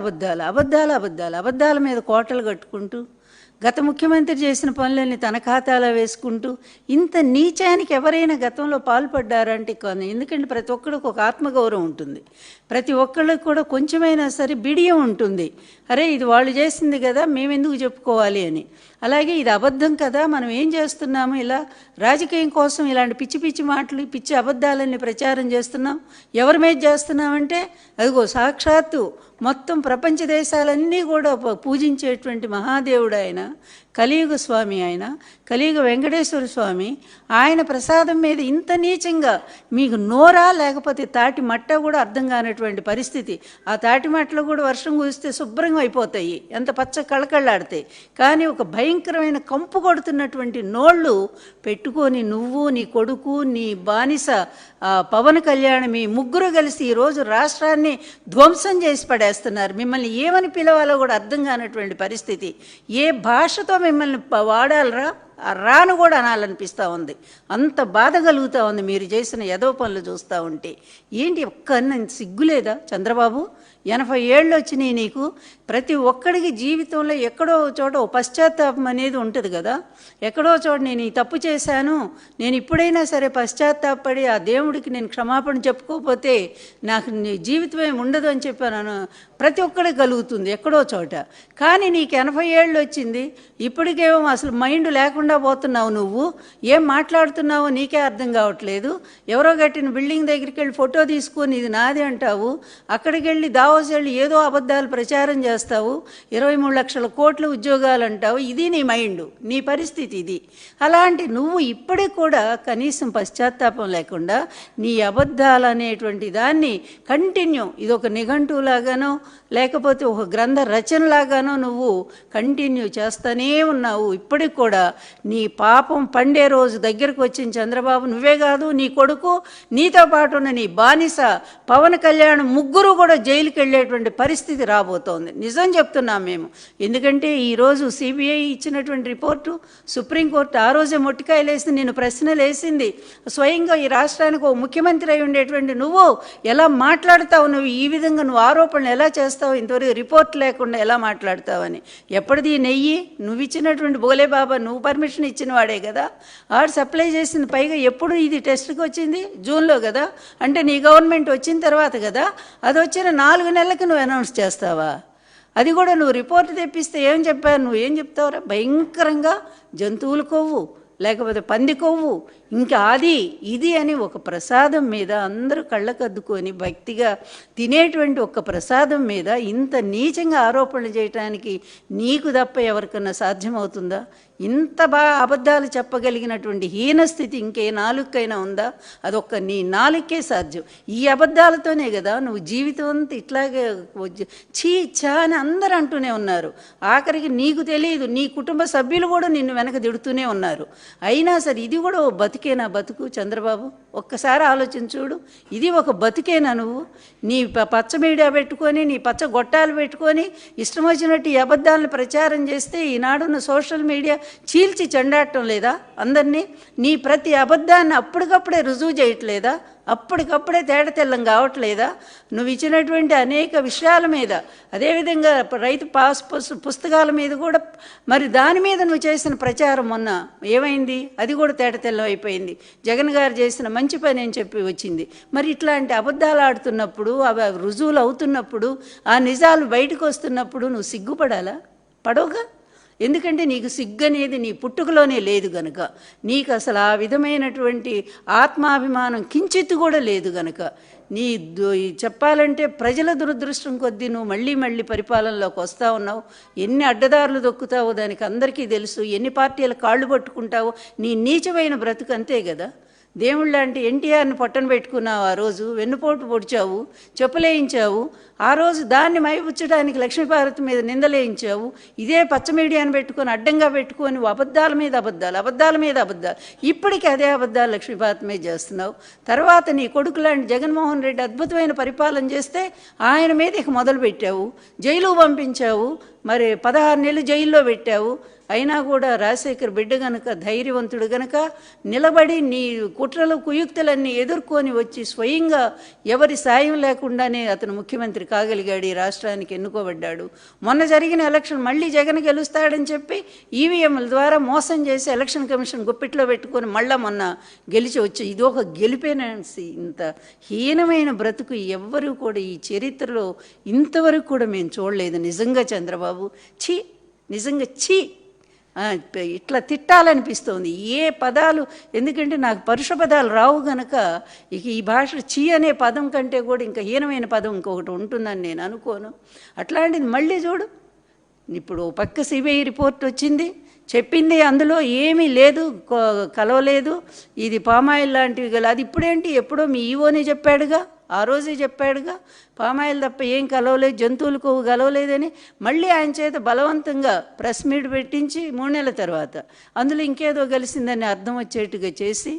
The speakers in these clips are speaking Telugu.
అబద్ధాలు అబద్ధాలు అబద్ధాలు అబద్ధాలు అబద్ధాల మీద కోటలు కట్టుకుంటూ గత ముఖ్యమంత్రి చేసిన పనులన్నీ తన ఖాతాలో వేసుకుంటూ ఇంత నీచానికి ఎవరైనా గతంలో పాల్పడ్డారంటే కానీ, ఎందుకంటే ప్రతి ఒక్కడికి ఒక ఆత్మగౌరవం ఉంటుంది, ప్రతి ఒక్కళ్ళకి కూడా కొంచెమైనా సరే బిడియం ఉంటుంది. అరే ఇది వాళ్ళు చేసింది కదా, మేమెందుకు చెప్పుకోవాలి అని. అలాగే ఇది అబద్ధం కదా, మనం ఏం చేస్తున్నాము, ఇలా రాజకీయం కోసం ఇలాంటి పిచ్చి పిచ్చి మాటలు పిచ్చి అబద్ధాలన్నీ ప్రచారం చేస్తున్నాం. ఎవరి మీద చేస్తున్నామంటే అదిగో సాక్షాత్తు మొత్తం ప్రపంచ దేశాలన్నీ కూడా పూజించేటువంటి మహాదేవుడు ఆయన, కలియుగ స్వామి, ఆయన కలియుగ వెంకటేశ్వర స్వామి. ఆయన ప్రసాదం మీద ఇంత నీచంగా మీకు నోరా లేకపోతే తాటి మట్ట కూడా అర్థం కానటువంటి పరిస్థితి. ఆ తాటి మట్టలు కూడా వర్షం కురిస్తే శుభ్రంగా అయిపోతాయి, ఎంత పచ్చ కళకళ్ళాడతాయి. కానీ ఒక భయంకరమైన కంపు కొడుతున్నటువంటి నోళ్ళు పెట్టుకొని నువ్వు, నీ కొడుకు, నీ బానిస పవన్ కళ్యాణ్, మీ ముగ్గురు కలిసి ఈరోజు రాష్ట్రాన్ని ధ్వంసం చేసి పడేస్తున్నారు. మిమ్మల్ని ఏమని పిలవాలో కూడా అర్థం కానటువంటి పరిస్థితి. ఏ భాషతో మిమ్మల్ని వాడాలరా రాను కూడా అనాలనిపిస్తూ ఉంది. అంత బాధ కలుగుతూ ఉంది మీరు చేసిన ఏదో పనులు చూస్తూ ఉంటే. ఏంటి ఒక్క సిగ్గులేదా చంద్రబాబు? 80 ఏళ్ళు వచ్చినాయి నీకు. ప్రతి ఒక్కడికి జీవితంలో ఎక్కడో చోట పశ్చాత్తాపం అనేది ఉంటుంది కదా. ఎక్కడో చోట నేను ఈ తప్పు చేశాను, నేను ఇప్పుడైనా సరే పశ్చాత్తాపడి ఆ దేవుడికి నేను క్షమాపణ చెప్పుకోకపోతే నాకు జీవితమే ఉండదు అని చెప్పాను. ప్రతి ఒక్కడికి కలుగుతుంది ఎక్కడో చోట. కానీ నీకు 80 ఏళ్ళు వచ్చింది, ఇప్పటికేమో అసలు మైండ్ లేకుండా పోతున్నావు. నువ్వు ఏం మాట్లాడుతున్నావో నీకే అర్థం కావట్లేదు. ఎవరో కట్టిన బిల్డింగ్ దగ్గరికి వెళ్ళి ఫోటో తీసుకొని ఇది నాది అంటావు, అక్కడికి వెళ్ళి దావోస్ వెళ్ళి ఏదో అబద్ధాలు ప్రచారం చేస్తావు, 23 లక్షల కోట్ల ఉద్యోగాలు అంటావు. ఇది నీ మైండ్, నీ పరిస్థితి ఇది. అలాంటి నువ్వు ఇప్పటికి కూడా కనీసం పశ్చాత్తాపం లేకుండా నీ అబద్ధాలు అనేటువంటి దాన్ని కంటిన్యూ, ఇది ఒక నిఘంటువులాగానో లేకపోతే ఒక గ్రంథ రచనలాగానో నువ్వు కంటిన్యూ చేస్తూనే ఉన్నావు. ఇప్పటికి కూడా నీ పాపం పండే రోజు దగ్గరకు వచ్చిన చంద్రబాబు, నువ్వే కాదు నీ కొడుకు, నీతో పాటు ఉన్న నీ బానిస పవన్ కళ్యాణ్ ముగ్గురు కూడా జైలుకి వెళ్ళేటువంటి పరిస్థితి రాబోతోంది. నిజం చెప్తున్నాం మేము. ఎందుకంటే ఈరోజు సిబిఐ ఇచ్చినటువంటి రిపోర్టు, సుప్రీంకోర్టు ఆ రోజే మొట్టికాయలు వేసి నేను ప్రశ్నలు వేసింది. స్వయంగా ఈ రాష్ట్రానికి ఒక ముఖ్యమంత్రి అయి ఉండేటువంటి నువ్వు ఎలా మాట్లాడతావు, నువ్వు ఈ విధంగా నువ్వు ఆరోపణలు ఎలా చేస్తావు, ఇంతవరకు రిపోర్ట్ లేకుండా ఎలా మాట్లాడతావని. ఎప్పటిది నెయ్యి నువ్వు ఇచ్చినటువంటి బోలే బాబా, నువ్వు పర్మిషన్ ఇచ్చిన వాడే కదా, ఆడు సప్లై చేసింది. పైగా ఎప్పుడు ఇది టెస్ట్కి వచ్చింది, జూన్లో కదా, అంటే నీ గవర్నమెంట్ వచ్చిన తర్వాత కదా. అది వచ్చిన 4 నెలలకు నువ్వు అనౌన్స్ చేస్తావా? అది కూడా నువ్వు రిపోర్ట్ తెప్పిస్తే ఏం చెప్పారు, నువ్వు ఏం చెప్తావురా? భయంకరంగా జంతువుల కొవ్వు లేకపోతే పంది కొవ్వు ఇంకా అది ఇది అని ఒక ప్రసాదం మీద అందరూ కళ్ళకద్దుకొని భక్తిగా తినేటువంటి ఒక ప్రసాదం మీద ఇంత నీచంగా ఆరోపణలు చేయటానికి నీకు తప్ప ఎవరికన్నా సాధ్యమవుతుందా? ఇంత బాగా అబద్ధాలు చెప్పగలిగినటువంటి హీనస్థితి ఇంకే నాలుకైనా ఉందా? అదొక్క నీ నాలుకే సాధ్యం. ఈ అబద్ధాలతోనే కదా నువ్వు జీవితం అంతా ఇట్లాగే చీ చా అని అందరూ అంటూనే ఉన్నారు. ఆఖరికి నీకు తెలియదు, నీ కుటుంబ సభ్యులు కూడా నిన్ను వెనక తిడుతూనే ఉన్నారు. అయినా సరే ఇది కూడా ఓ బతికేనా బతుకు చంద్రబాబు? ఒక్కసారి ఆలోచించుడు, ఇది ఒక బతికేనా? నువ్వు నీ పచ్చ మీడియా పెట్టుకొని నీ పచ్చ గొట్టాలు పెట్టుకొని ఇష్టం వచ్చినట్టు ఈ అబద్ధాలను ప్రచారం చేస్తే ఈనాడున్న సోషల్ మీడియా చీల్చి చెండాడటం లేదా అందరినీ? నీ ప్రతి అబద్ధాన్ని అప్పటికప్పుడే రుజువు చేయట్లేదా? అప్పటికప్పుడే తేడతెల్లం కావట్లేదా? నువ్వు ఇచ్చినటువంటి అనేక విషయాల మీద, అదేవిధంగా రైతు పుస్తకాల మీద కూడా మరి దాని మీద నువ్వు చేసిన ప్రచారం మొన్న ఏమైంది? అది కూడా తేడతెల్లం అయిపోయింది. జగన్ గారు చేసిన మంచి పని అని చెప్పి వచ్చింది. మరి ఇట్లాంటి అబద్ధాలు ఆడుతున్నప్పుడు, అవి రుజువులు అవుతున్నప్పుడు, ఆ నిజాలు బయటకు వస్తున్నప్పుడు నువ్వు సిగ్గుపడాలా? పడవుగా. ఎందుకంటే నీకు సిగ్గు అనేది నీ పుట్టుకలోనే లేదు గనుక, నీకు అసలు ఆ విధమైనటువంటి ఆత్మాభిమానం కించిత్తు కూడా లేదు గనుక, నీ చెప్పాలంటే ప్రజల దురదృష్టం కొద్దీ నువ్వు మళ్ళీ మళ్ళీ పరిపాలనలోకి వస్తూ ఉన్నావు. ఎన్ని అడ్డదారులు దొక్కుతావో దానికి అందరికీ తెలుసు. ఎన్ని పార్టీల కాళ్ళు పట్టుకుంటావో నీ నీచమైన బ్రతుకు అంతే కదా. దేవుళ్ళంటే ఎన్టీఆర్ని పొట్టన పెట్టుకున్నావు, ఆ రోజు వెన్నుపోటు పొడిచావు, చెప్పులేయించావు. ఆ రోజు దాన్ని మైపుచ్చడానికి లక్ష్మీపార్వతి మీద నిందలేయించావు. ఇదే పచ్చ మీడియాను పెట్టుకొని అడ్డంగా పెట్టుకొని అబద్ధాల మీద అబద్ధాలు, అబద్ధాల మీద అబద్ధాలు. ఇప్పటికీ అదే అబద్ధాలు లక్ష్మీపార్వతి మీద చేస్తున్నావు. తర్వాత నీ కొడుకు లాంటి జగన్మోహన్ రెడ్డి అద్భుతమైన పరిపాలన చేస్తే ఆయన మీద ఇక మొదలుపెట్టావు, జైలు పంపించావు, మరి 16 నెలలు జైల్లో పెట్టావు. అయినా కూడా రాజశేఖర్ బిడ్డ గనక, ధైర్యవంతుడు గనక నిలబడి నీ కుట్రలు కుయుక్తులన్నీ ఎదుర్కొని వచ్చి స్వయంగా ఎవరి సాయం లేకుండానే అతను ముఖ్యమంత్రి కాగలిగాడు, ఈ రాష్ట్రానికి ఎన్నుకోబడ్డాడు. మొన్న జరిగిన ఎలక్షన్ మళ్ళీ జగన్ గెలుస్తాడని చెప్పి ఈవీఎంల ద్వారా మోసం చేసి ఎలక్షన్ కమిషన్ గుప్పిట్లో పెట్టుకొని మళ్ళా మొన్న గెలిచి వచ్చి ఇది ఒక గెలిపేనాసి. ఇంత హీనమైన బ్రతుకు ఎవ్వరూ కూడా ఈ చరిత్రలో ఇంతవరకు కూడా మేము చూడలేదు. నిజంగా చంద్రబాబు ఛీ, నిజంగా ఛీ, ఇట్లా తిట్టాలనిపిస్తోంది. ఏ పదాలు, ఎందుకంటే నాకు పరుష పదాలు రావు గనక ఇక ఈ భాష చీ అనే పదం కంటే కూడా ఇంకా హీనమైన పదం ఇంకొకటి ఉంటుందని నేను అనుకోను. అట్లాంటిది మళ్ళీ చూడు, ఇప్పుడు పక్క సిబిఐ రిపోర్ట్ వచ్చింది, చెప్పింది అందులో ఏమీ లేదు, కలవలేదు, ఇది పామాయిల్ లాంటివి గల. అది ఇప్పుడేంటి, ఎప్పుడో మీ ఈవోనే చెప్పాడుగా, ఆ రోజే చెప్పాడుగా, పామాయిల్ తప్ప ఏం కలవలేదు, జంతువులకు కలవలేదని. మళ్ళీ ఆయన చేత బలవంతంగా ప్రెస్ మీట్ పెట్టించి 3 నెలల తర్వాత అందులో ఇంకేదో కలిసిందని అర్థం వచ్చేట్టుగా చేసి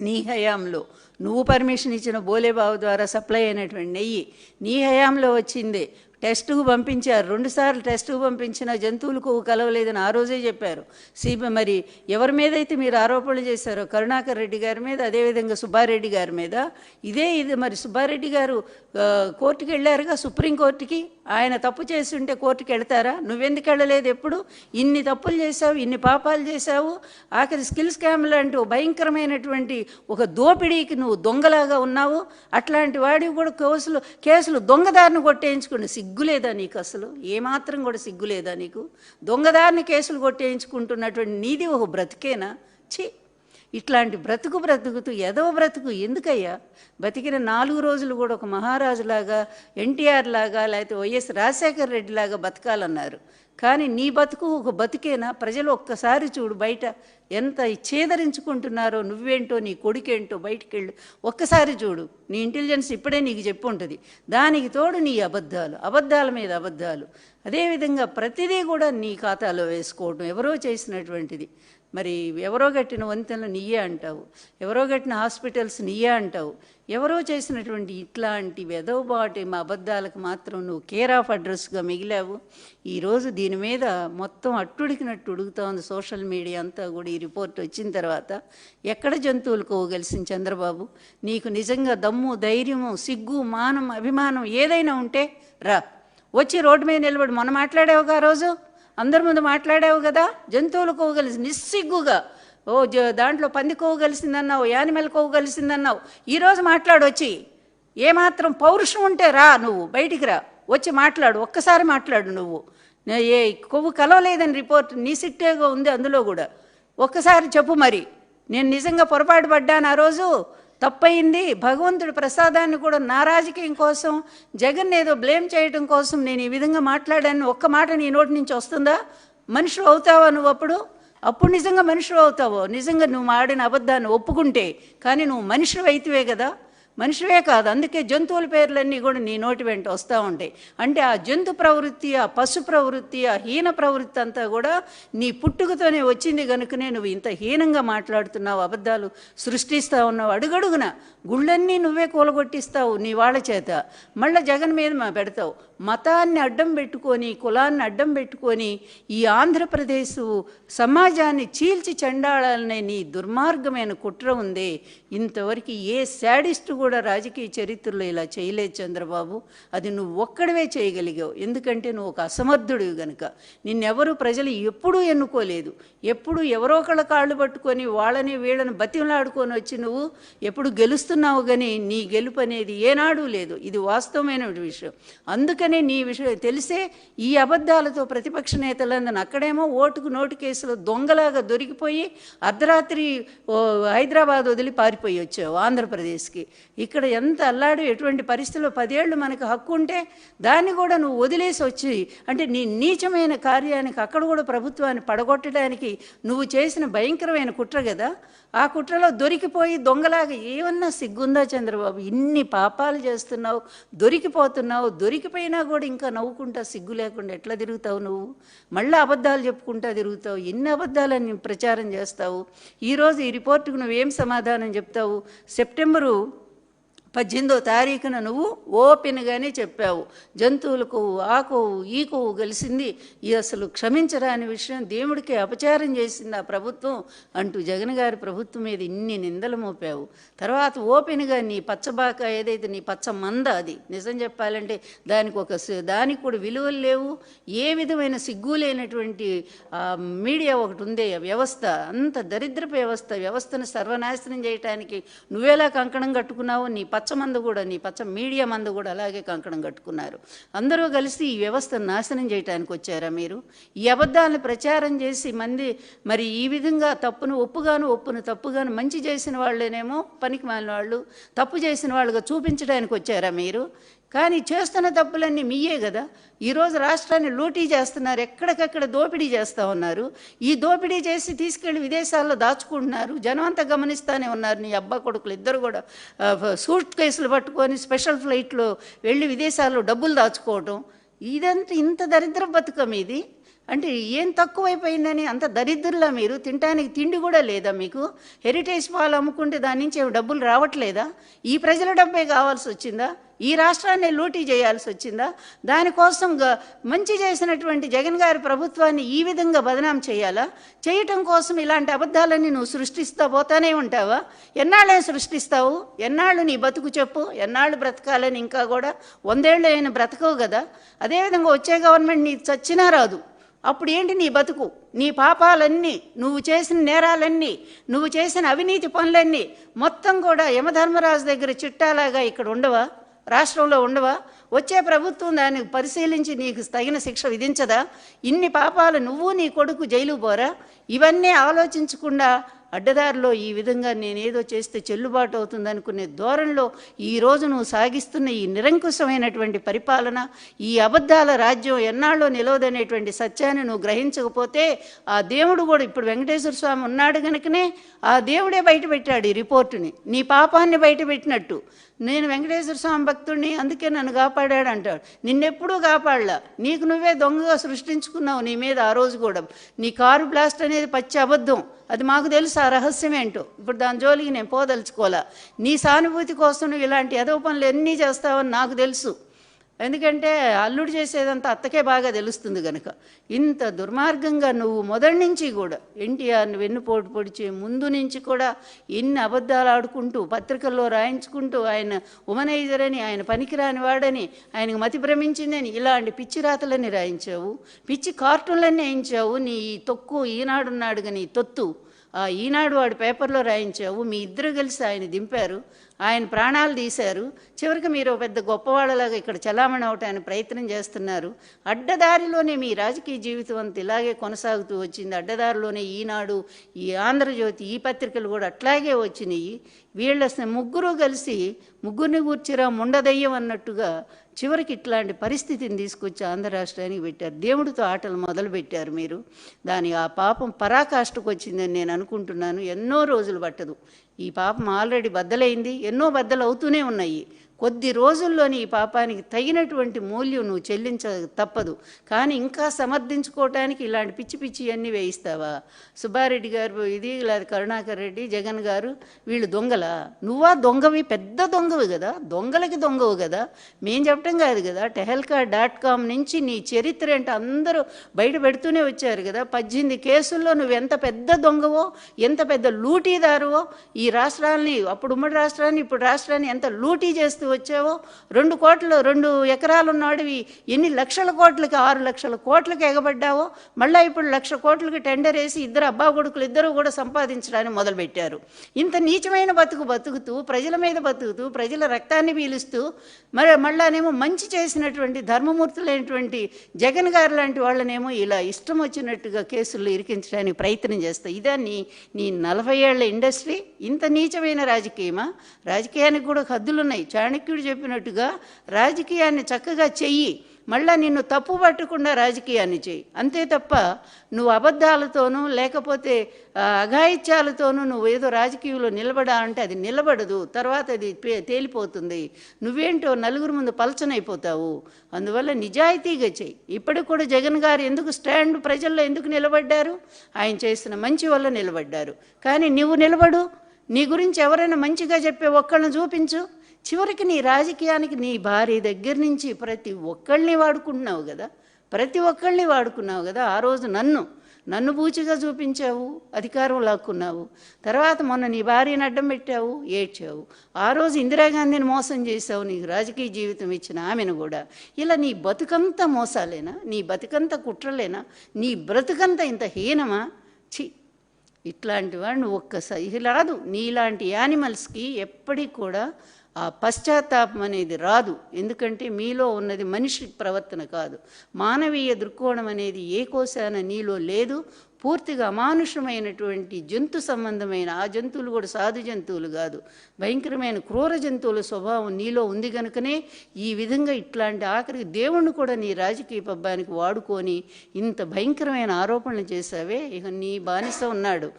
నీ హయాంలో నువ్వు పర్మిషన్ ఇచ్చిన బోలేబాబు ద్వారా సప్లై అయినటువంటి నెయ్యి నీ హయాంలో వచ్చిందే. టెస్టుకు పంపించారు, 2 సార్లు టెస్టుకు పంపించిన జంతువులకు కలవలేదని ఆ రోజే చెప్పారు. మరి ఎవరి మీద అయితే మీరు ఆరోపణలు చేశారో, కరుణాకర్ రెడ్డి గారి మీద, అదేవిధంగా సుబ్బారెడ్డి గారి మీద, ఇది మరి సుబ్బారెడ్డి గారు కోర్టుకి వెళ్ళారుగా, సుప్రీంకోర్టుకి. ఆయన తప్పు చేసి ఉంటే కోర్టుకి వెళ్తారా? నువ్వెందుకు వెళ్ళలేదు? ఎప్పుడు ఇన్ని తప్పులు చేశావు, ఇన్ని పాపాలు చేశావు, ఆఖరి స్కిల్ స్కామ్ లాంటి భయంకరమైనటువంటి ఒక దోపిడీకి నువ్వు దొంగలాగా ఉన్నావు. అట్లాంటి వాడివి కూడా కేసులు దొంగదారిని కొట్టేయించుకుని సిగ్గులేదా నీకు? అసలు ఏమాత్రం కూడా సిగ్గులేదా నీకు? దొంగదారిని కేసులు కొట్టేయించుకుంటున్నటువంటి నీది ఒక బ్రతికేనా? ఛీ, ఇట్లాంటి బ్రతుకుతూ ఎదవ బ్రతుకు ఎందుకయ్యా? బతికిన 4 రోజులు కూడా ఒక మహారాజులాగా, ఎన్టీఆర్ లాగా, లేకపోతే వైఎస్ రాజశేఖర రెడ్డి లాగా బతకాలన్నారు. కానీ నీ బతుకు ఒక బతుకేనా? ప్రజలు ఒక్కసారి చూడు, బయట ఎంత చేదరించుకుంటున్నారో, నువ్వేంటో నీ కొడుకేంటో బయటికి వెళ్ళు, ఒక్కసారి చూడు. నీ ఇంటెలిజెన్స్ ఇప్పుడే నీకు చెప్పు ఉంటుంది. దానికి తోడు నీ అబద్ధాల మీద అబద్ధాలు, అదేవిధంగా ప్రతిదీ కూడా నీ ఖాతాలో వేసుకోవడం, ఎవరో చేసినటువంటిది. మరి ఎవరో కట్టిన వంతెనలు నీయే అంటావు, ఎవరో కట్టిన హాస్పిటల్స్ నీయే అంటావు, ఎవరో చేసినటువంటి ఇట్లాంటి వెదవబాటి మా అబద్ధాలకు మాత్రం నువ్వు కేర్ ఆఫ్ అడ్రస్గా మిగిలావు. ఈరోజు దీని మీద మొత్తం అట్టుడికినట్టు ఉడుకుతా ఉంది సోషల్ మీడియా అంతా కూడా. ఈ రిపోర్ట్ వచ్చిన తర్వాత ఎక్కడ జంతువులు కోవగలిసిన చంద్రబాబు? నీకు నిజంగా దమ్ము, ధైర్యము, సిగ్గు, మానం, అభిమానం ఏదైనా ఉంటే రా, వచ్చి రోడ్డు మీద నిలబడి. మొన్న మాట్లాడావుగా, ఆ రోజు అందరి ముందు మాట్లాడావు కదా, జంతువులు కోవగలిసి నిస్సిగ్గుగా. దాంట్లో పంది కోవగలిసిందన్నావు, యానిమల్ కోవగలిసిందన్నావు. ఈరోజు మాట్లాడు, వచ్చి ఏమాత్రం పౌరుషం ఉంటే రా, నువ్వు బయటికి రా, వచ్చి మాట్లాడు, ఒక్కసారి మాట్లాడు. నువ్వు ఏ కొవ్వు కలవలేదని రిపోర్ట్ నీ సిట్టేగా ఉంది, అందులో కూడా ఒక్కసారి చెప్పు. మరి నేను నిజంగా పొరపాటు పడ్డాను, ఆ రోజు తప్పయింది, భగవంతుడి ప్రసాదాన్ని కూడా నా రాజకీయం కోసం, జగన్ ఏదో బ్లేమ్ చేయడం కోసం నేను ఈ విధంగా మాట్లాడాను, ఒక్క మాట నీ నోటి నుంచి వస్తుందా? మనిషి అవుతావా నువ్వు? అప్పుడు నిజంగా మనిషి అవుతావో? నిజంగా నువ్వు ఆడిన అబద్ధాన్ని ఒప్పుకుంటే. కానీ నువ్వు మనిషి అయితేవే కదా, మనిషివే కాదు. అందుకే జంతువుల పేర్లన్నీ కూడా నీ నోటి వెంట వస్తూ ఉంటాయి. అంటే ఆ జంతు ప్రవృత్తి, ఆ పశు ప్రవృత్తి, ఆ హీన ప్రవృత్తి అంతా కూడా నీ పుట్టుకతోనే వచ్చింది కనుకనే నువ్వు ఇంత హీనంగా మాట్లాడుతున్నావు, అబద్ధాలు సృష్టిస్తూ ఉన్నావు. అడుగడుగున గుళ్ళన్నీ నువ్వే కూలగొట్టిస్తావు నీ వాళ్ళ చేత. మళ్ళీ జగన్ మీద పెడతావు. మతాన్ని అడ్డం పెట్టుకొని, కులాన్ని అడ్డం పెట్టుకొని ఈ ఆంధ్రప్రదేశ్ సమాజాన్ని చీల్చి చెండాడాలనే నీ దుర్మార్గమైన కుట్ర ఉందే. ఇంతవరకు ఏ శాడిస్టు కూడా రాజకీయ చరిత్రలో ఇలా చేయలేదు చంద్రబాబు. అది నువ్వు ఒక్కడివే చేయగలిగావు. ఎందుకంటే నువ్వు ఒక అసమర్థుడివి గనుక. నిన్నెవరూ ప్రజలు ఎప్పుడూ ఎన్నుకోలేదు. ఎప్పుడు ఎవరో ఒకళ్ళ కాళ్ళు పట్టుకొని వాళ్ళని వీళ్ళని బతిమలాడుకొని వచ్చి నువ్వు ఎప్పుడు గెలుస్తున్నావు. కానీ నీ గెలుపు అనేది ఏనాడూ లేదు. ఇది వాస్తవమైన విషయం. అందుకనే నీ విషయం తెలిసే ఈ అబద్ధాలతో ప్రతిపక్ష నేతలందరూ అక్కడేమో ఓటుకు నోటు కేసులో దొంగలాగా దొరికిపోయి అర్ధరాత్రి హైదరాబాద్ వదిలి పారిపోయి వచ్చావు ఆంధ్రప్రదేశ్కి. ఇక్కడ ఎంత అల్లాడు, ఎటువంటి పరిస్థితుల్లో 10 ఏళ్ళు మనకు హక్కు ఉంటే దాన్ని కూడా నువ్వు వదిలేసి వచ్చి, అంటే నీ నీచమైన కార్యానికి అక్కడ కూడా ప్రభుత్వాన్ని పడగొట్టడానికి నువ్వు చేసిన భయంకరమైన కుట్ర కదా. ఆ కుట్రలో దొరికిపోయి దొంగలాగా ఏమన్నా సిగ్గుందా చంద్రబాబు? ఇన్ని పాపాలు చేస్తున్నావు, దొరికిపోతున్నావు, దొరికిపోయినా కూడా ఇంకా నవ్వుకుంటా సిగ్గు లేకుండా ఎట్లా తిరుగుతావు నువ్వు? మళ్ళీ అబద్ధాలు చెప్పుకుంటా తిరుగుతావు. ఎన్ని అబద్ధాలని ప్రచారం చేస్తావు? ఈరోజు ఈ రిపోర్టుకు నువ్వేం సమాధానం చెప్తావు? సెప్టెంబరు 18వ తారీఖున నువ్వు ఓపెన్గానే చెప్పావు, జంతువుల కొవ్వు, ఆ కొవ్వు, ఈ కొవ్వు కలిసింది, ఇది అసలు క్షమించరాని విషయం, దేవుడికి అపచారం చేసింది ఆ ప్రభుత్వం అంటూ జగన్ గారి ప్రభుత్వం మీద ఇన్ని నిందలు మోపావు. తర్వాత ఓపెన్గా నీ పచ్చబాక ఏదైతే నీ పచ్చ మంద, అది నిజం చెప్పాలంటే దానికి కూడా విలువలు లేవు, ఏ విధమైన సిగ్గు లేనటువంటి మీడియా ఒకటి ఉందే వ్యవస్థ, అంత దరిద్రపు వ్యవస్థను సర్వనాశనం చేయడానికి నువ్వేలా కంకణం కట్టుకున్నావు, నీ పచ్చ మందు కూడా, నీ పచ్చ మీడియా మందు కూడా అలాగే కంకణం కట్టుకున్నారు. అందరూ కలిసి ఈ వ్యవస్థను నాశనం చేయడానికి వచ్చారా మీరు? ఈ అబద్ధాలను ప్రచారం చేసి మరి ఈ విధంగా తప్పును ఒప్పును తప్పుగాను మంచి చేసిన వాళ్ళేనేమో పనికి మాలిన వాళ్ళు, తప్పు చేసిన వాళ్ళుగా చూపించడానికి వచ్చారా మీరు? కానీ చేస్తున్న తప్పులన్నీ మీయే కదా. ఈరోజు రాష్ట్రాన్ని లూటీ చేస్తున్నారు, ఎక్కడికక్కడ దోపిడీ చేస్తూ ఉన్నారు. ఈ దోపిడీ చేసి తీసుకెళ్ళి విదేశాల్లో దాచుకుంటున్నారు. జనం అంతా గమనిస్తూనే ఉన్నారు. నీ అబ్బా కొడుకులు ఇద్దరు కూడా సూట్ కేసులు పట్టుకొని స్పెషల్ ఫ్లైట్లో వెళ్ళి విదేశాల్లో డబ్బులు దాచుకోవటం, ఇదంతా ఇంత దరిద్ర బతుకం ఇది. అంటే ఏం తక్కువైపోయిందని అంత దరిద్రులా మీరు? తినడానికి తిండి కూడా లేదా మీకు? హెరిటేజ్ పాలు అమ్ముకుంటే దాని నుంచి డబ్బులు రావట్లేదా? ఈ ప్రజల డబ్బే కావాల్సి వచ్చిందా? ఈ రాష్ట్రాన్ని లూటీ చేయాల్సి వచ్చిందా? దానికోసం మంచి చేసినటువంటి జగన్ గారి ప్రభుత్వాన్ని ఈ విధంగా బదనాం చేయాలా? చేయటం కోసం ఇలాంటి అబద్ధాలన్నీ నువ్వు సృష్టిస్తూ పోతానే ఉంటావా? ఎన్నాళ్ళే సృష్టిస్తావు? ఎన్నాళ్ళు నీ బతుకు చెప్పు? ఎన్నాళ్ళు బ్రతకాలని? ఇంకా కూడా 100 ఏళ్ళు అయిన బ్రతకవు కదా. అదేవిధంగా వచ్చే గవర్నమెంట్ నీకు చచ్చినా రాదు. అప్పుడు ఏంటి నీ బతుకు? నీ పాపాలన్నీ, నువ్వు చేసిన నేరాలన్నీ, నువ్వు చేసిన అవినీతి పనులన్నీ మొత్తం కూడా యమధర్మరాజు దగ్గర చిట్టాలాగా ఇక్కడ ఉండవా? రాష్ట్రంలో ఉండవా? వచ్చే ప్రభుత్వం దాన్ని పరిశీలించి నీకు తగిన శిక్ష విధించదా? ఇన్ని పాపాలు నువ్వు నీ కొడుకు జైలు పోరా? ఇవన్నీ ఆలోచించకుండా అడ్డదారిలో ఈ విధంగా నేనేదో చేస్తే చెల్లుబాటు అవుతుంది అనుకునే ధోరణిలో ఈరోజు నువ్వు సాగిస్తున్న ఈ నిరంకుశమైనటువంటి పరిపాలన, ఈ అబద్ధాల రాజ్యం ఎన్నాళ్ళో నిలవదనేటువంటి సత్యాన్ని నువ్వు గ్రహించకపోతే ఆ దేవుడు కూడా, ఇప్పుడు వెంకటేశ్వర స్వామి ఉన్నాడు కనుకనే ఆ దేవుడే బయటపెట్టాడు ఈ రిపోర్టుని, నీ పాపాన్ని బయటపెట్టినట్టు. నేను వెంకటేశ్వర స్వామి భక్తుడిని, అందుకే నన్ను కాపాడాడు అంటాడు. నిన్నెప్పుడూ కాపాడలా, నీకు నువ్వే దొంగగా సృష్టించుకున్నావు నీ మీద. ఆ రోజు కూడా నీ కారు బ్లాస్ట్ అనేది పచ్చి అబద్ధం, అది మాకు తెలుసు ఆ రహస్యం ఏంటో. ఇప్పుడు దాని జోలికి నేను పోదలుచుకోవాలా. నీ సానుభూతి కోసం నువ్వు ఇలాంటి ఎదవ పనులు ఎన్ని చేస్తావని నాకు తెలుసు. ఎందుకంటే అల్లుడు చేసేదంతా అత్తకే బాగా తెలుస్తుంది కనుక. ఇంత దుర్మార్గంగా నువ్వు మొదటి నుంచి కూడా ఎన్టీఆర్ని వెన్నుపోటు పొడిచే ముందు నుంచి కూడా ఎన్ని అబద్ధాలు ఆడుకుంటూ పత్రికల్లో రాయించుకుంటూ ఆయన ఉమనైజర్ అని, ఆయన పనికిరాని వాడని, ఆయనకు మతి భ్రమించిందని ఇలాంటి పిచ్చి రాతలన్నీ రాయించావు, పిచ్చి కార్టూన్లన్నీ వేయించావు. నీ తొక్కు ఈనాడున్నాడు కానీ తొత్తు ఆ ఈనాడు వాడి పేపర్లో రాయించావు. మీ ఇద్దరు కలిసి ఆయన దింపారు, ఆయన ప్రాణాలు తీశారు. చివరికి మీరు పెద్ద గొప్పవాళ్ళలాగా ఇక్కడ చలామణి అవటానికి ప్రయత్నం చేస్తున్నారు. అడ్డదారిలోనే మీ రాజకీయ జీవితం అంతా ఇలాగే కొనసాగుతూ వచ్చింది. అడ్డదారిలోనే ఈనాడు, ఈ ఆంధ్రజ్యోతి, ఈ పత్రికలు కూడా అట్లాగే వచ్చినాయి. వీళ్ళ ముగ్గురు కలిసి ముగ్గురిని కూర్చిరా ముండదయ్యం అన్నట్టుగా చివరికి ఇట్లాంటి పరిస్థితిని తీసుకొచ్చి ఆంధ్ర రాష్ట్రానికి పెట్టారు. దేవుడితో ఆటలు మొదలుపెట్టారు మీరు. ఆ పాపం పరాకాష్ఠకు వచ్చిందని నేను అనుకుంటున్నాను. ఎన్నో రోజులు పట్టదు. ఈ పాపం ఆల్రెడీ బద్దలైంది, ఎన్నో బద్దలు అవుతూనే ఉన్నాయి. కొద్ది రోజుల్లోని ఈ పాపానికి తగినటువంటి మూల్యం నువ్వు చెల్లించ తప్పదు. కానీ ఇంకా సమర్థించుకోవటానికి ఇలాంటి పిచ్చి పిచ్చి అన్నీ వేయిస్తావా? సుబ్బారెడ్డి గారు ఇది, లేదా కరుణాకర్ రెడ్డి, జగన్ గారు, వీళ్ళు దొంగలా? నువ్వా దొంగవి? పెద్ద దొంగవి కదా, దొంగలకి దొంగవు కదా, మేం చెప్పటం కాదు కదా. tehelka.com నుంచి నీ చరిత్ర అంటే అందరూ బయట పెడుతూనే వచ్చారు కదా. 18 కేసుల్లో నువ్వు ఎంత పెద్ద దొంగవో, ఎంత పెద్ద లూటీదారువో, ఈ రాష్ట్రాన్ని, అప్పుడు ఉమ్మడి రాష్ట్రాన్ని, ఇప్పుడు రాష్ట్రాన్ని ఎంత లూటీ చేస్తూ వచ్చావో. 2 ఎకరాలు ఉన్నవాడివి ఎన్ని లక్షల కోట్లకి, 6 లక్షల కోట్లకి ఎగబడ్డావో. మళ్ళీ ఇప్పుడు 1,00,000 కోట్లకి టెండర్ వేసి ఇద్దరు అబ్బా కొడుకులు ఇద్దరు కూడా సంపాదించడానికి మొదలుపెట్టారు. ఇంత నీచమైన బతుకుతూ, ప్రజల మీద బతుకుతూ, ప్రజల రక్తాన్ని పీలుస్తూ, మళ్ళానేమో మంచి చేసినటువంటి ధర్మమూర్తులైనటువంటి జగన్ గారు లాంటి వాళ్ళనేమో ఇలా ఇష్టం వచ్చినట్టుగా కేసుల్లో ఇరికించడానికి ప్రయత్నం చేస్తాయి. ఇదా నీ 40 ఏళ్ల ఇండస్ట్రీ? ఇంత నీచమైన రాజకీయమా? రాజకీయానికి కూడా హద్దులున్నాయి. చాణక్యుడు చెప్పినట్టుగా రాజకీయాన్ని చక్కగా చెయ్యి, మళ్ళా నిన్ను తప్పు పట్టకుండా రాజకీయాన్ని చెయ్యి. అంతే తప్ప నువ్వు అబద్ధాలతోనూ లేకపోతే అఘాయిత్యాలతోనూ నువ్వు ఏదో రాజకీయంలో నిలబడాలంటే అది నిలబడదు, తర్వాత అది తేలిపోతుంది. నువ్వేంటో నలుగురు ముందు పలచనైపోతావు. అందువల్ల నిజాయితీగా చెయ్యి. ఇప్పటికి కూడా జగన్ గారు ఎందుకు స్టాండ్ ప్రజల్లో ఎందుకు నిలబడ్డారు? ఆయన చేసిన మంచి వల్ల నిలబడ్డారు. కానీ నువ్వు నిలబడు, నీ గురించి ఎవరైనా మంచిగా చెప్పే ఒక్కళ్ళని చూపించు. చివరికి నీ రాజకీయానికి నీ భార్య దగ్గర నుంచి ప్రతి ఒక్కళ్ళని వాడుకుంటున్నావు కదా, ప్రతి ఒక్కళ్ళని వాడుకున్నావు కదా. ఆ రోజు నన్ను బూచిగా చూపించావు, అధికారం లాక్కున్నావు. తర్వాత మొన్న నీ భార్యను అడ్డం పెట్టావు, ఏడ్చావు. ఆ రోజు ఇందిరాగాంధీని మోసం చేశావు, నీకు రాజకీయ జీవితం ఇచ్చిన ఆమెను కూడా. ఇలా నీ బతుకంతా మోసాలేనా? నీ బతుకంతా కుట్రలేనా? నీ బ్రతుకంతా ఇంత హీనమా? ఛీ, ఇట్లాంటి వాడిని ఒక్కసారి రాదు. నీలాంటి యానిమల్స్కి ఎప్పటికి కూడా ఆ పశ్చాత్తాపం అనేది రాదు. ఎందుకంటే మీలో ఉన్నది మనిషి ప్రవర్తన కాదు, మానవీయ దృక్కోణం అనేది ఏ కోశాన నీలో లేదు. పూర్తిగా అమానుషమైనటువంటి జంతు సంబంధమైన, ఆ జంతువులు కూడా సాధు జంతువులు కాదు, భయంకరమైన క్రూర జంతువుల స్వభావం నీలో ఉంది కనుకనే ఈ విధంగా ఇట్లాంటి ఆఖరికి దేవుణ్ణి కూడా నీ రాజకీయ పబ్బానికి వాడుకొని ఇంత భయంకరమైన ఆరోపణలు చేశావే. ఇక నీ బానిస ఉన్నాడు,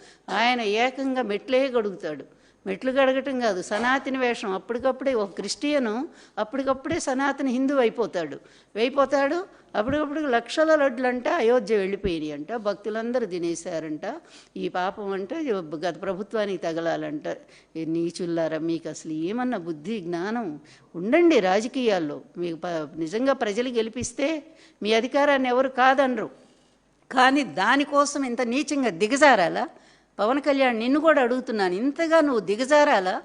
ఆయన ఏకంగా మెట్లే గడుగుతాడు. మెట్లు గడగటం కాదు, సనాతన వేషం. అప్పటికప్పుడే ఒక క్రిస్టియను అప్పటికప్పుడే సనాతన హిందూ అయిపోతాడు. అప్పటికప్పుడు లక్షల లడ్లంట అయోధ్య వెళ్ళిపోయినాయి అంట, భక్తులందరూ తినేశారంట. ఈ పాపం అంటే గత ప్రభుత్వానికి తగలాలంట. నీచుల్లారా, మీకు అసలు ఏమన్నా బుద్ధి జ్ఞానం ఉండండి రాజకీయాల్లో. మీకు నిజంగా ప్రజలు గెలిపిస్తే మీ అధికారాన్ని ఎవరు కాదనరు. కానీ దానికోసం ఇంత నీచంగా దిగజారాలా? పవన్ కళ్యాణ్, నిన్ను కూడా అడుగుతున్నాను, ఇంతగా నువ్వు దిగజారాలా?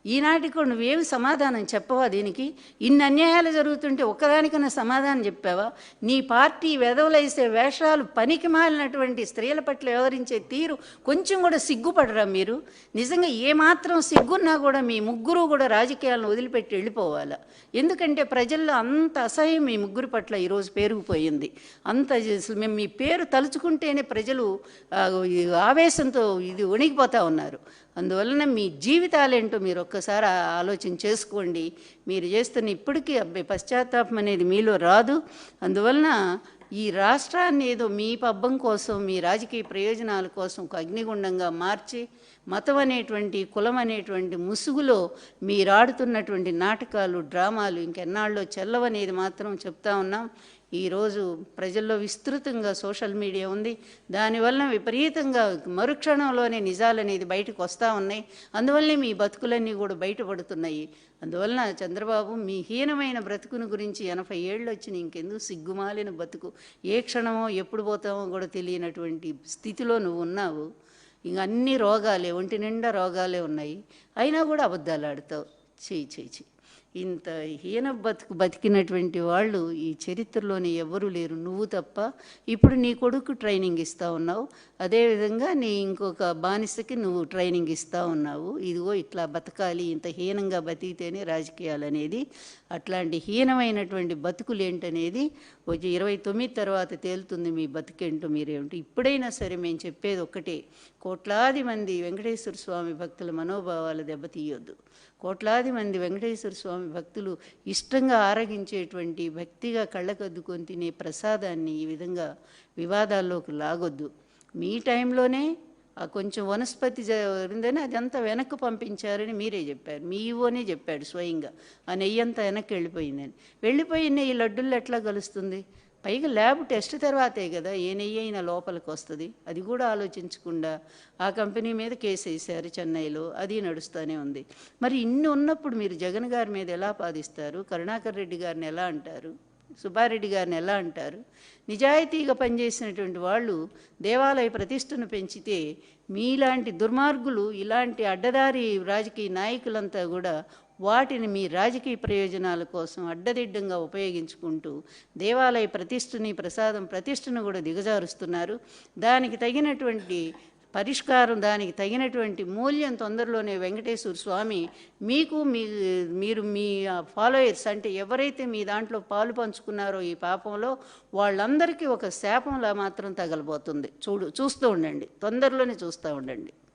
ఈనాటికి కూడా నువ్వేమి సమాధానం చెప్పవా? దీనికి ఇన్ని అన్యాయాలు జరుగుతుంటే ఒక్కదానికన్నా సమాధానం చెప్పావా? నీ పార్టీ వెధవలేసే వేషాలు, పనికి మాలినటువంటి స్త్రీల పట్ల వ్యవహరించే తీరు కొంచెం కూడా సిగ్గుపడరా మీరు? నిజంగా ఏమాత్రం సిగ్గున్నా కూడా మీ ముగ్గురు కూడా రాజకీయాలను వదిలిపెట్టి వెళ్ళిపోవాలా? ఎందుకంటే ప్రజల్లో అంత అసహ్యం మీ ముగ్గురు పట్ల ఈరోజు పేరుకుపోయింది. అంత మేము మీ పేరు తలుచుకుంటేనే ప్రజలు ఆవేశంతో వణికిపోతూ ఉన్నారు. అందువలన మీ జీవితాలేంటో మీరు ఒక్కసారి ఆలోచన చేసుకోండి. మీరు చేస్తున్న ఇప్పటికీ పశ్చాత్తాపం అనేది మీలో రాదు. అందువలన ఈ రాష్ట్రాన్ని ఏదో మీ పబ్బం కోసం, మీ రాజకీయ ప్రయోజనాల కోసం ఒక అగ్నిగుండంగా మార్చి, మతం అనేటువంటి, కులం అనేటువంటి ముసుగులో మీరాడుతున్నటువంటి నాటకాలు, డ్రామాలు ఇంకెన్నాళ్ళలో చెల్లవనేది మాత్రం చెప్తా ఉన్నాం. ఈరోజు ప్రజల్లో విస్తృతంగా సోషల్ మీడియా ఉంది. దానివల్ల విపరీతంగా మరుక్షణంలోనే నిజాలు అనేది బయటకు వస్తూ ఉన్నాయి. అందువల్లనే మీ బతుకులన్నీ కూడా బయటపడుతున్నాయి. అందువలన చంద్రబాబు, మీ హీనమైన బ్రతుకుని గురించి 80 ఏళ్ళు వచ్చిన ఇంకెందుకు సిగ్గుమాలిన బతుకు, ఏ క్షణమో ఎప్పుడు పోతామో కూడా తెలియనటువంటి స్థితిలో నువ్వు ఉన్నావు. ఇంక అన్ని రోగాలే, ఒంటి నిండా రోగాలే ఉన్నాయి, అయినా కూడా అబద్ధాలు ఆడతావు. చెయ్యి ఇంత హీన బతికినటువంటి వాళ్ళు ఈ చరిత్రలోనే ఎవ్వరూ లేరు, నువ్వు తప్ప. ఇప్పుడు నీ కొడుకు ట్రైనింగ్ ఇస్తూ ఉన్నావు, అదేవిధంగా నీ ఇంకొక బానిసకి నువ్వు ట్రైనింగ్ ఇస్తూ ఉన్నావు. ఇదిగో ఇట్లా బతకాలి, ఇంత హీనంగా బతికితేనే రాజకీయాలు అనేది. అట్లాంటి హీనమైనటువంటి బతుకులు ఏంటనేది 29 తర్వాత తేలుతుంది మీ బతుకేంటో, మీరేంటో. ఇప్పుడైనా సరే మేము చెప్పేది ఒక్కటే, కోట్లాది మంది వెంకటేశ్వర స్వామి భక్తుల మనోభావాలు దెబ్బతీయొద్దు. కోట్లాది మంది వెంకటేశ్వర స్వామి భక్తులు ఇష్టంగా ఆరగించేటువంటి, భక్తిగా కళ్ళకద్దుకొని తినే ప్రసాదాన్ని ఈ విధంగా వివాదాల్లోకి లాగొద్దు. మీ టైంలోనే కొంచెం వనస్పతి జరిగిందని అదంతా వెనక్కి పంపించారని మీరే చెప్పారు. మీ ఈవోనే చెప్పాడు స్వయంగా, ఆ నెయ్యి అంతా వెనక్కి వెళ్ళిపోయిందని. వెళ్ళిపోయిన ఈ లడ్డుల్లో ఎట్లా కలుస్తుంది? పైగా ల్యాబ్ టెస్ట్ తర్వాతే కదా ఏ నెయ్యి అయినా లోపలికి వస్తుంది. అది కూడా ఆలోచించకుండా ఆ కంపెనీ మీద కేసు వేశారు చెన్నైలో, అది నడుస్తూనే ఉంది. మరి ఇన్ని ఉన్నప్పుడు మీరు జగన్ గారి మీద ఎలా పాదిస్తారు? కరుణాకర్ రెడ్డి గారిని ఎలా అంటారు? సుబ్బారెడ్డి గారిని ఎలా అంటారు? నిజాయితీగా పనిచేసినటువంటి వాళ్ళు దేవాలయ ప్రతిష్టను పెంచితే, మీలాంటి దుర్మార్గులు, ఇలాంటి అడ్డదారి రాజకీయ నాయకులంతా కూడా వాటిని మీ రాజకీయ ప్రయోజనాల కోసం అడ్డదిడ్డంగా ఉపయోగించుకుంటూ దేవాలయ ప్రతిష్టని, ప్రతిష్టను కూడా దిగజారుస్తున్నారు. దానికి తగినటువంటి పరిష్కారం, దానికి తగినటువంటి మూల్యం తొందరలోనే వెంకటేశ్వర స్వామి మీకు, మీరు మీ ఫాలోయర్స్ అంటే ఎవరైతే మీ దాంట్లో పాలు పంచుకున్నారో ఈ పాపంలో, వాళ్ళందరికీ ఒక శాపంలా మాత్రం తగలబోతుంది. చూస్తూ ఉండండి, తొందరలోనే చూస్తూ ఉండండి.